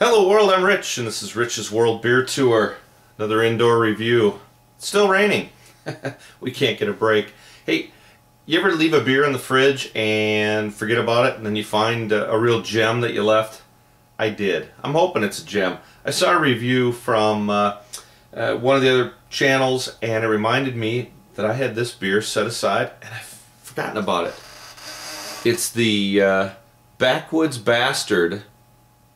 Hello world, I'm Rich, and this is Rich's World Beer Tour. Another indoor review. It's still raining. We can't get a break. Hey, you ever leave a beer in the fridge and forget about it, and then you find a real gem that you left? I did. I'm hoping it's a gem. I saw a review from one of the other channels, and it reminded me that I had this beer set aside, and I've forgotten about it. It's the Backwoods Bastard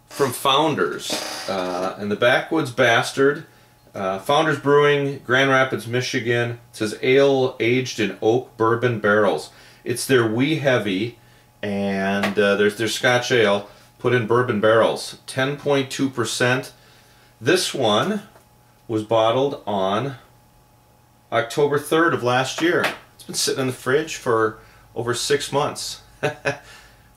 from Founders, and the Backwoods Bastard, Founders Brewing, Grand Rapids, Michigan. It says ale aged in oak bourbon barrels. It's their wee heavy, and there's their Scotch ale put in bourbon barrels. 10.2%. This one was bottled on October 3rd of last year. It's been sitting in the fridge for over 6 months.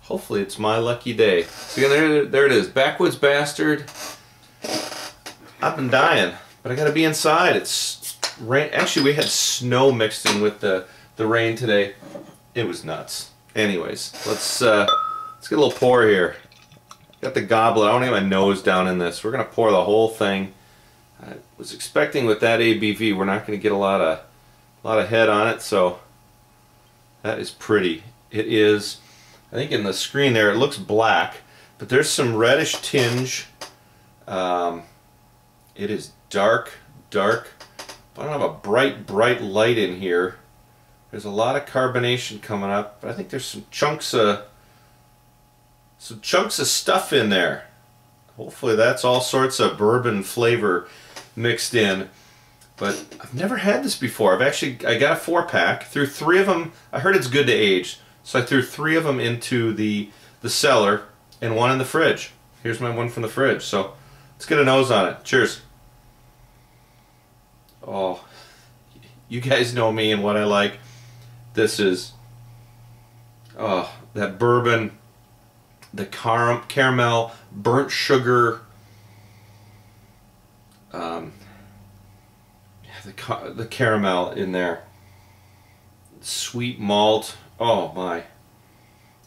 Hopefully it's my lucky day. So again, there it is, Backwoods Bastard. I've been dying, but I gotta be inside. It's rain. Actually, we had snow mixed in with the rain today. It was nuts. Anyways, let's get a little pour here. Got the goblet. I want to get my nose down in this. We're gonna pour the whole thing. I was expecting with that ABV, we're not gonna get a lot of head on it. So that is pretty. It is. I think in the screen there it looks black, but there's some reddish tinge. It is dark. I don't have a bright light in here. There's a lot of carbonation coming up, but I think there's some chunks of stuff in there. Hopefully that's all sorts of bourbon flavor mixed in. But I've never had this before. I got a 4-pack. Threw 3 of them. I heard it's good to age. So I threw 3 of them into the cellar and 1 in the fridge. Here's my one from the fridge. So let's get a nose on it. Cheers. Oh, you guys know me and what I like. This is, oh, that bourbon, the caramel, burnt sugar, the caramel in there, sweet malt. Oh my!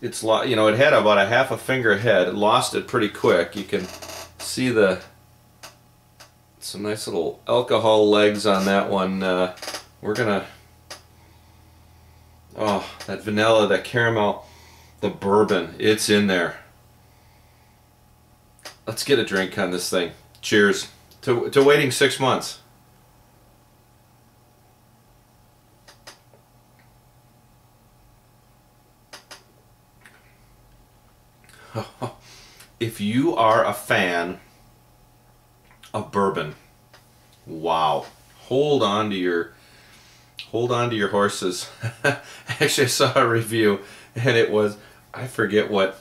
It's it had about a half a finger head. It lost it pretty quick. You can see some nice little alcohol legs on that one. We're gonna, oh, that vanilla, that caramel, the bourbon. It's in there. Let's get a drink on this thing. Cheers to waiting 6 months. If you are a fan of bourbon, wow, hold on to your horses. Actually, I saw a review, and it was, I forget what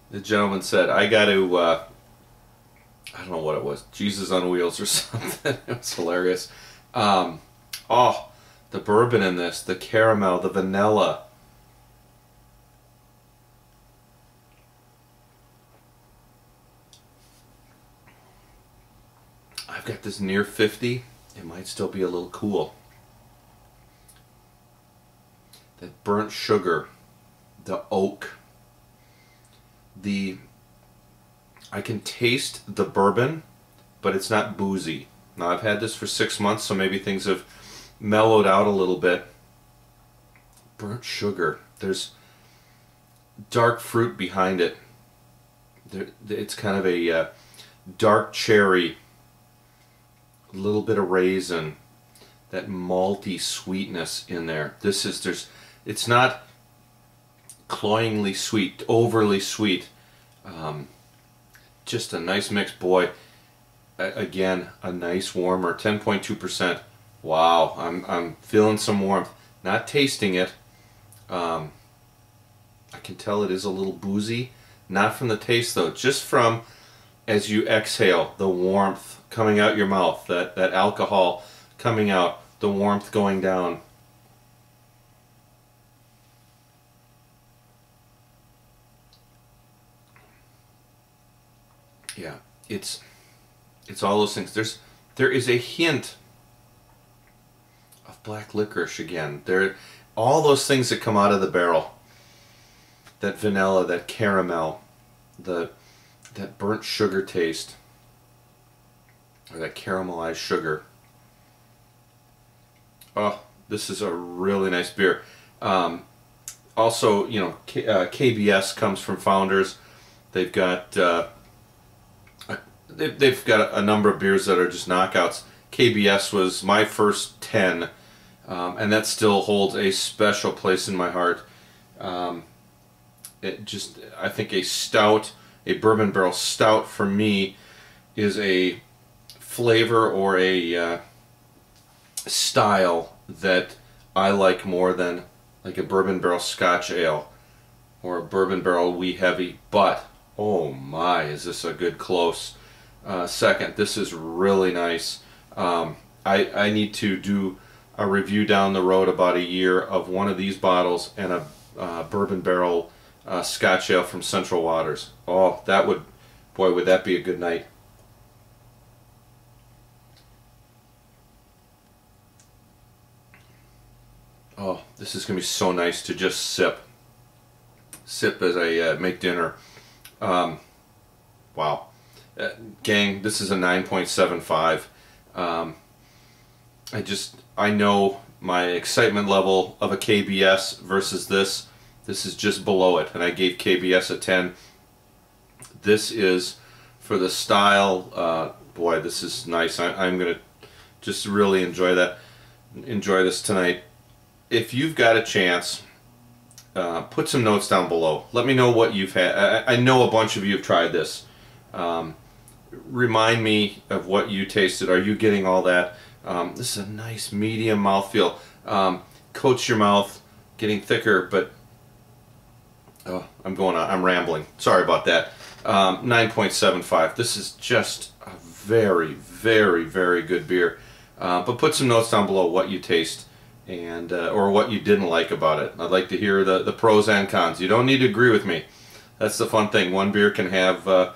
the gentleman said. I got to, I don't know what it was, Jesus on Wheels or something. It was hilarious. Oh, the bourbon in this, the caramel, the vanilla. I've got this near 50. It might still be a little cool. That burnt sugar, the oak, I can taste the bourbon, but it's not boozy. Now I've had this for 6 months, so maybe things have mellowed out a little bit. Burnt sugar. There's dark fruit behind it. It's kind of a dark cherry. A little bit of raisin, that malty sweetness in there. It's not cloyingly sweet, overly sweet. Just a nice mix, boy. Again, a nice warmer, 10.2%. Wow, I'm feeling some warmth. Not tasting it. I can tell it is a little boozy. Not from the taste though, just from as you exhale, the warmth coming out your mouth, that alcohol coming out, the warmth going down. Yeah, it's all those things. There is a hint of black licorice again. All those things that come out of the barrel. That vanilla, that caramel, that burnt sugar taste. or that caramelized sugar. Oh, this is a really nice beer. Also, you know, KBS comes from Founders. They've got they've got a number of beers that are just knockouts. KBS was my first 10, and that still holds a special place in my heart. I think a stout, a bourbon barrel stout for me is a flavor or a style that I like more than like a bourbon barrel Scotch ale or a bourbon barrel wee heavy. But oh my, is this a good close second. This is really nice. I need to do a review down the road about a year of one of these bottles and a bourbon barrel Scotch ale from Central Waters. Oh, that would, boy, would that be a good night. Oh, this is going to be so nice to just sip as I make dinner. Wow. Gang, this is a 9.75. I know my excitement level of a KBS versus this is just below it, and I gave KBS a 10. This is for the style. Boy, this is nice. I'm going to just really enjoy this tonight. If you've got a chance, put some notes down below. Let me know what you've had. I know a bunch of you have tried this. Remind me of what you tasted. Are you getting all that? This is a nice medium mouthfeel. Coats your mouth, getting thicker, but oh, I'm rambling. Sorry about that. 9.75. This is just a very, very, very good beer. But put some notes down below what you taste and or what you didn't like about it. I'd like to hear the pros and cons. You don't need to agree with me. That's the fun thing. One beer can have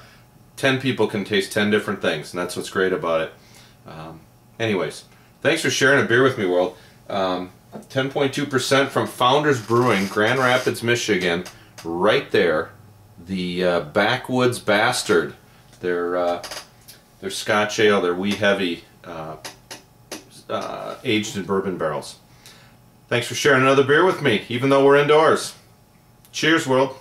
10 people can taste 10 different things, and that's what's great about it. Anyways, thanks for sharing a beer with me, world. 10.2% from Founders Brewing, Grand Rapids, Michigan. Right there, the Backwoods Bastard. Their Scotch ale, their wee heavy, aged in bourbon barrels. Thanks for sharing another beer with me, even though we're indoors. Cheers, world.